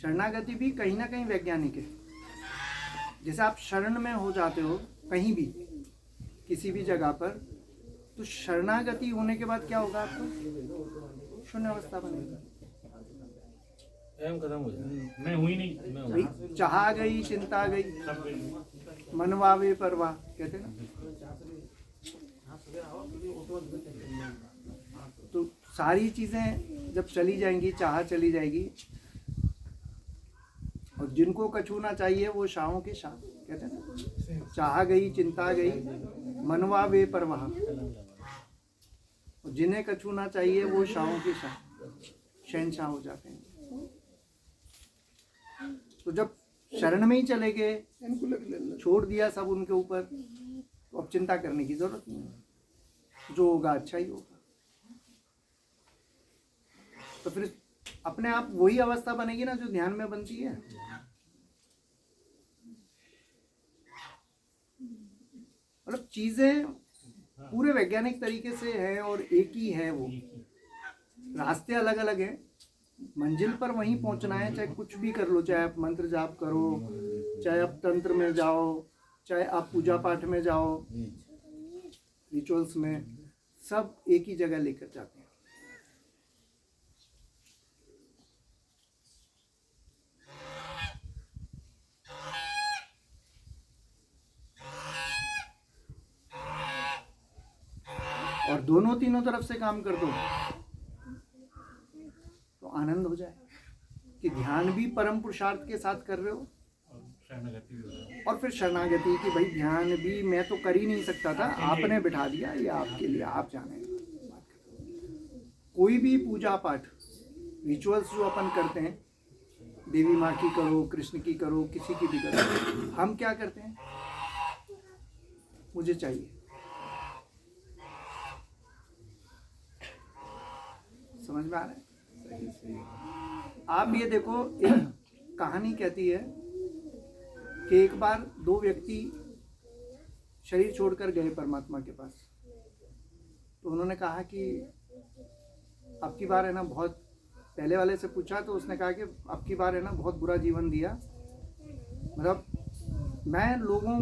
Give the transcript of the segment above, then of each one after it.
शरणागति भी कहीं ना कहीं वैज्ञानिक है। जैसे आप शरण में हो जाते हो कहीं भी, किसी भी जगह पर, तो शरणागति होने के बाद क्या होगा? आपको शून्य अवस्था बनेगी, खत्म हो जाए, मैं हुई नहीं, मैं भाई चाह गई, चिंता गई, मनवावे परवाह कहते हैं ना। तो सारी चीजें जब चली जाएंगी, चाह चली जाएगी, और जिनको कछूना चाहिए वो शाहों के शाह कहते हैं ना। चाह गई, चिंता गई, मनवा वे परवाह, और जिन्हें कछूना चाहिए वो शाहों के शाह, शहनशाह हो जाते हैं। तो जब शरण में ही चले गए, छोड़ दिया सब उनके ऊपर, तो अब चिंता करने की जरूरत नहीं है, जो होगा अच्छा ही होगा। तो फिर अपने आप वही अवस्था बनेगी ना जो ध्यान में बनती है। मतलब चीजें पूरे वैज्ञानिक तरीके से है और एक ही है, वो रास्ते अलग अलग हैं, मंजिल पर वहीं पहुंचना है। चाहे कुछ भी कर लो, चाहे आप मंत्र जाप करो, चाहे आप तंत्र में जाओ, चाहे आप पूजा पाठ में जाओ, रिचुअल्स में, सब एक ही जगह लेकर जाते हैं। और दोनों तीनों तरफ से काम कर दो तो आनंद हो जाए कि ध्यान भी परम पुरुषार्थ के साथ कर रहे हो, और फिर शरणागति की भाई ध्यान भी मैं तो कर ही नहीं सकता था, आपने बिठा दिया, ये आपके लिए, आप जाने। कोई भी पूजा पाठ, रिचुअल्स जो अपन करते हैं, देवी माँ की करो, कृष्ण की करो, किसी की भी करो, हम क्या करते हैं? मुझे चाहिए। समझ में आ रहा है? आप ये देखो, एक कहानी कहती है कि एक बार दो व्यक्ति शरीर छोड़कर गए परमात्मा के पास। तो उन्होंने कहा कि अब की बार है ना, बहुत, पहले वाले से पूछा तो उसने कहा कि अब की बार है ना बहुत बुरा जीवन दिया, मतलब मैं लोगों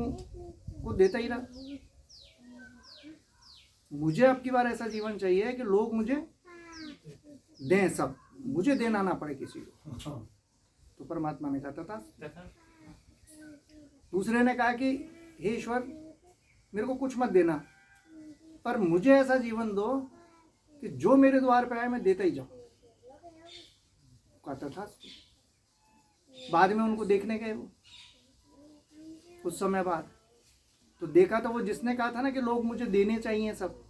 को देता ही रहा, मुझे अब की बार ऐसा जीवन चाहिए कि लोग मुझे दें, सब मुझे देना ना पड़े किसी को। तो परमात्मा ने कहा था। दूसरे ने कहा कि हे ईश्वर, मेरे को कुछ मत देना, पर मुझे ऐसा जीवन दो कि जो मेरे द्वार पे आए मैं देता ही जाऊं। कहता था। बाद में उनको देखने गए वो, कुछ समय बाद, तो देखा तो वो जिसने कहा था ना कि लोग मुझे देने चाहिए सब,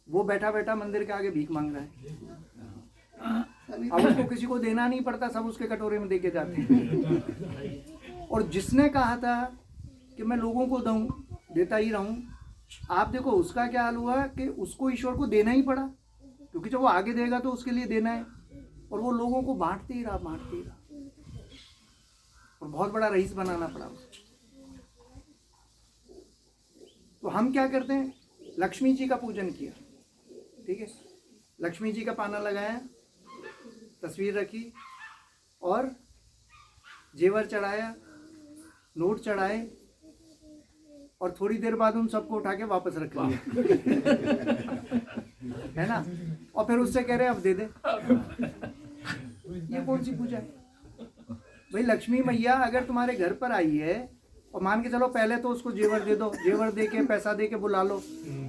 वो बैठा बैठा मंदिर के आगे भीख मांग रहा है। अब उसको किसी को देना नहीं पड़ता, सब उसके कटोरे में देके जाते हैं। और जिसने कहा था कि मैं लोगों को दूं, देता ही रहूं, आप देखो उसका क्या हाल हुआ कि उसको ईश्वर को देना ही पड़ा, क्योंकि जब वो आगे देगा तो उसके लिए देना है, और वो लोगों को बांटते ही रहा, और बहुत बड़ा रईस बनाना पड़ा उसको। तो हम क्या करते हैं? लक्ष्मी जी का पूजन किया, ठीक है, लक्ष्मी जी का पाना लगाया, तस्वीर रखी, और जेवर चढ़ाया, नोट चढ़ाए, और थोड़ी देर बाद उन सबको उठा के वापस रख लिया। है ना? और फिर उससे कह रहे अब दे दे। ये कौन सी पूजा है भाई? लक्ष्मी मैया अगर तुम्हारे घर पर आई है, और मान के चलो पहले तो उसको जेवर दे दो, जेवर दे के पैसा दे के बुला लो,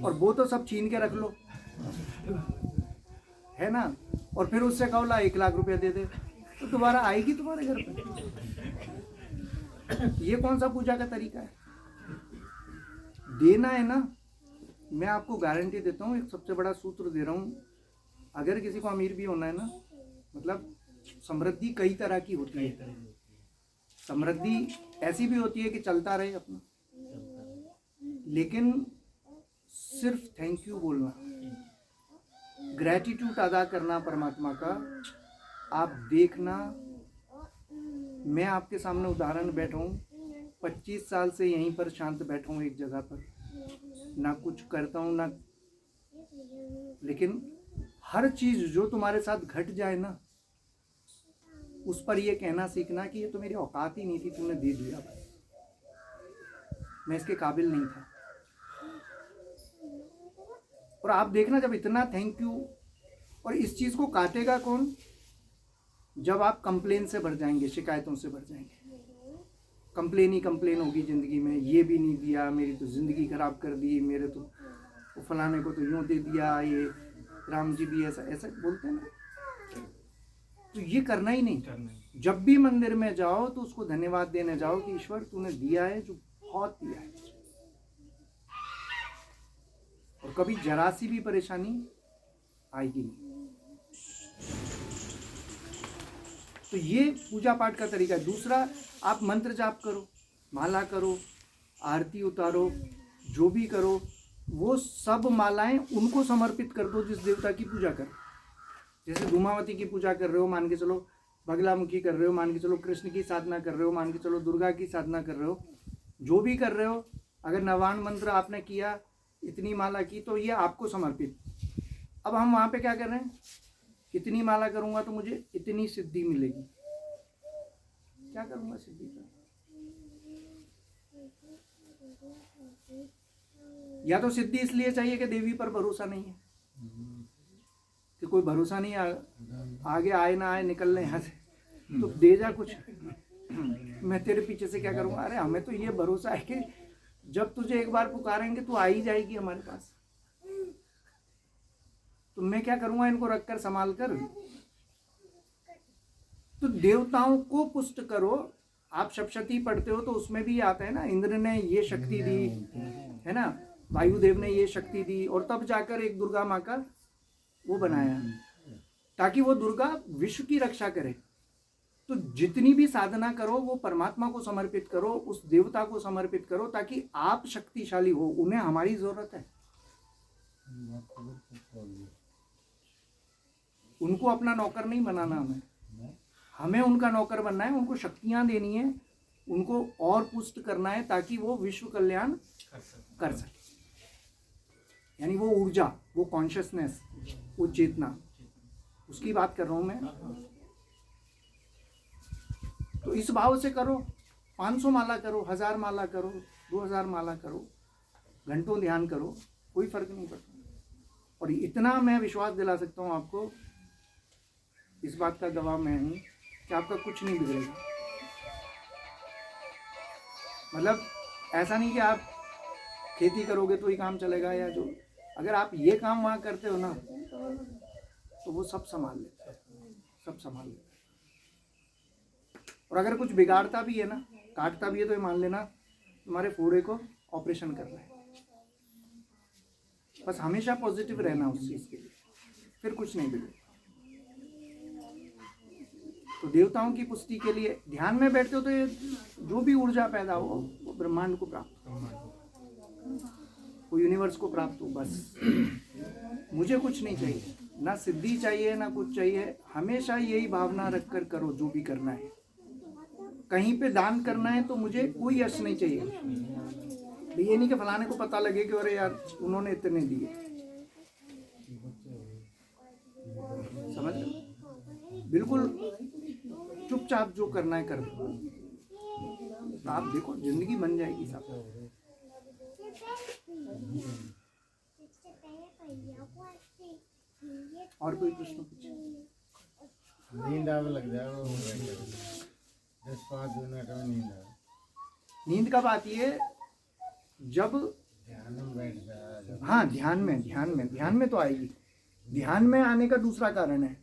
और वो तो सब छीन के रख लो, है ना? और फिर उससे कहो ला 1 लाख रुपया दे दे, तो दोबारा आएगी तुम्हारे घर पर? ये कौन सा पूजा का तरीका है? देना है ना। मैं आपको गारंटी देता हूँ, एक सबसे बड़ा सूत्र दे रहा हूँ, अगर किसी को अमीर भी होना है ना, मतलब समृद्धि कई तरह की होती है। समृद्धि ऐसी भी होती है कि चलता रहे अपना, लेकिन सिर्फ थैंक यू बोलना, ग्रेटिट्यूड अदा करना परमात्मा का। आप देखना, मैं आपके सामने उदाहरण बैठा हूँ, 25 साल से यहीं पर शांत बैठा हूँ एक जगह पर, ना कुछ करता हूँ ना, लेकिन हर चीज जो तुम्हारे साथ घट जाए ना, उस पर ये कहना सीखना कि ये तो मेरी औकात ही नहीं थी, तूने दे दिया, बस मैं इसके काबिल नहीं था। और आप देखना जब इतना थैंक यू, और इस चीज़ को काटेगा कौन? जब आप कंप्लेन से भर जाएंगे, शिकायतों से भर जाएंगे, कंप्लेन ही कंप्लेन होगी ज़िंदगी में, ये भी नहीं दिया, मेरी तो ज़िंदगी ख़राब कर दी, मेरे तो वो फलाने को तो यूँ दे दिया, ये राम जी भी ऐसा ऐसा बोलते हैं ना। तो ये करना ही नहीं। जब भी मंदिर में जाओ तो उसको धन्यवाद देने जाओ कि ईश्वर तूने दिया है, जो बहुत दिया है, और कभी जरा सी भी परेशानी आएगी नहीं। तो ये पूजा पाठ का तरीका है। दूसरा, आप मंत्र जाप करो, माला करो, आरती उतारो, जो भी करो, वो सब मालाएं उनको समर्पित कर दो जिस देवता की पूजा करो। जैसे धूमावती की पूजा कर रहे हो, मान के चलो, बगलामुखी कर रहे हो, मान के चलो, कृष्ण की साधना कर रहे हो, मान के चलो, दुर्गा की साधना कर रहे हो, जो भी कर रहे हो, अगर नवान मंत्र आपने किया, इतनी माला की, तो ये आपको समर्पित। अब हम वहाँ पे क्या कर रहे हैं? इतनी माला करूँगा तो मुझे इतनी सिद्धि मिलेगी। क्या करूँगा सिद्धि का? या तो सिद्धि इसलिए चाहिए कि देवी पर भरोसा नहीं है, कि कोई भरोसा नहीं, आगे आए ना आए, निकलने यहाँ से, तो दे जा कुछ, मैं तेरे पीछे से क्या करूँगा। अरे हमें तो ये भरोसा है कि जब तुझे एक बार पुकारेंगे तो आ ही जाएगी हमारे पास। तो मैं क्या करूँगा, इनको रखकर संभाल कर। तो देवताओं को पुष्ट करो। आप सप्तशती पढ़ते हो तो उसमें भी आता है ना, इंद्र ने ये शक्ति दी है ना, वायुदेव ने ये शक्ति दी, और तब जाकर एक दुर्गा माँ का वो बनाया, ताकि वो दुर्गा विश्व की रक्षा करे। तो जितनी भी साधना करो वो परमात्मा को समर्पित करो, उस देवता को समर्पित करो, ताकि आप शक्तिशाली हो। उन्हें हमारी जरूरत है, उनको अपना नौकर नहीं बनाना, हमें उनका नौकर बनना है, उनको शक्तियां देनी है, उनको और पुष्ट करना है, ताकि वो विश्व कल्याण कर सके। यानी वो ऊर्जा, वो कॉन्शियसनेस, वो चेतना, उसकी बात कर रहा हूं मैं। तो इस भाव से करो, 500 माला करो, 1000 माला करो, 2000 माला करो, घंटों ध्यान करो, कोई फर्क नहीं पड़ता। और इतना मैं विश्वास दिला सकता हूँ आपको, इस बात का गवाह मैं हूँ कि आपका कुछ नहीं बिगड़ेगा। मतलब ऐसा नहीं कि आप खेती करोगे तो ही काम चलेगा, या जो, अगर आप ये काम वहाँ करते हो ना, तो वो सब संभाल लेता है, सब संभाल लेता है। और अगर कुछ बिगाड़ता भी है ना, काटता भी है, तो ये मान लेना तुम्हारे फोड़े को ऑपरेशन कर रहा है। बस हमेशा पॉजिटिव रहना उस चीज़ के लिए, फिर कुछ नहीं बिगड़ेगा। तो देवताओं की पुष्टि के लिए ध्यान में बैठते हो तो ये जो भी ऊर्जा पैदा हो वो ब्रह्मांड को प्राप्त हो, वो यूनिवर्स को प्राप्त हो। बस मुझे कुछ नहीं चाहिए, ना सिद्धि चाहिए, ना कुछ चाहिए। हमेशा यही भावना रखकर करो जो भी करना है। कहीं पे दान करना है तो मुझे कोई यश नहीं चाहिए। ये नहीं कि फलाने को पता लगे कि अरे यार उन्होंने इतने दिए। समझ लो, बिल्कुल चुपचाप जो करना है कर दो। तो आप देखो जिंदगी बन जाएगी साहब। और कोई प्रश्न पूछे? नींद आने लग जाए, 10-5 मिनट में नींद आए। नींद कब आती है? जब ध्यान में बैठ जाए। हाँ, ध्यान में तो आएगी। ध्यान में आने का दूसरा कारण है,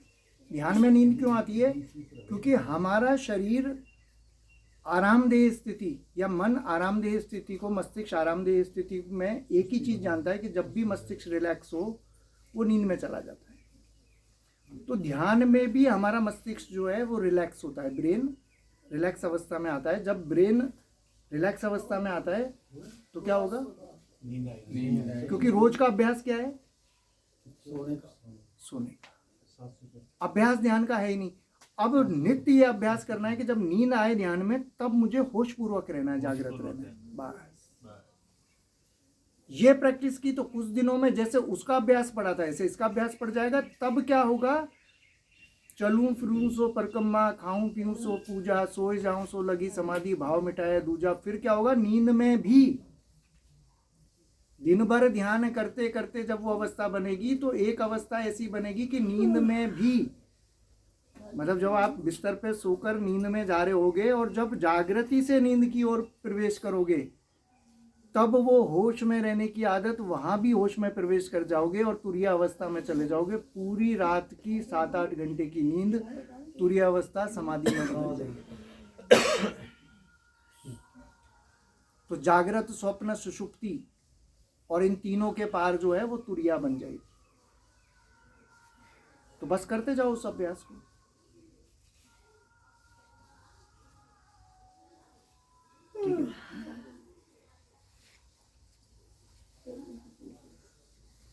ध्यान में नींद क्यों आती है? क्योंकि हमारा शरीर आरामदेह स्थिति या मन आरामदेह स्थिति को, मस्तिष्क आरामदेह स्थिति में एक ही चीज़ जानता है कि जब भी मस्तिष्क रिलैक्स हो वो नींद में चला जाता है। तो ध्यान में भी हमारा मस्तिष्क जो है वो रिलैक्स होता है, ब्रेन रिलैक्स अवस्था में आता है। जब ब्रेन रिलैक्स अवस्था में आता है तो क्या होगा? नींद आएगी। क्योंकि रोज का अभ्यास क्या है? सोने का अभ्यास ध्यान का है ही नहीं। अब नित्य ये अभ्यास करना है कि जब नींद आए ध्यान में तब मुझे होश पूर्वक रहना है, जागृत रहना है। बस ये प्रैक्टिस की तो कुछ दिनों में जैसे उसका अभ्यास पड़ा था ऐसे इसका अभ्यास पड़ जाएगा। तब क्या होगा? चलूं फिरूं सो परिक्रमा, खाऊं पीऊं सो पूजा, सोए जाऊं सो लगी समाधि, भाव मिटाया दूजा। फिर क्या होगा, नींद में भी दिन भर ध्यान करते करते जब वो अवस्था बनेगी तो एक अवस्था ऐसी बनेगी कि नींद में भी, मतलब जब आप बिस्तर पे सोकर नींद में जा रहे होगे और जब जागृति से नींद की ओर प्रवेश करोगे तब वो होश में रहने की आदत, वहां भी होश में प्रवेश कर जाओगे और तुरीय अवस्था में चले जाओगे। पूरी रात की 7-8 घंटे की नींद तुरीय अवस्था समाधि में बदल जाएगी। तो जागृत, स्वप्न, सुषुप्ति और इन तीनों के पार जो है वो तुरिया बन जाएगी। तो बस करते जाओ उस अभ्यास को।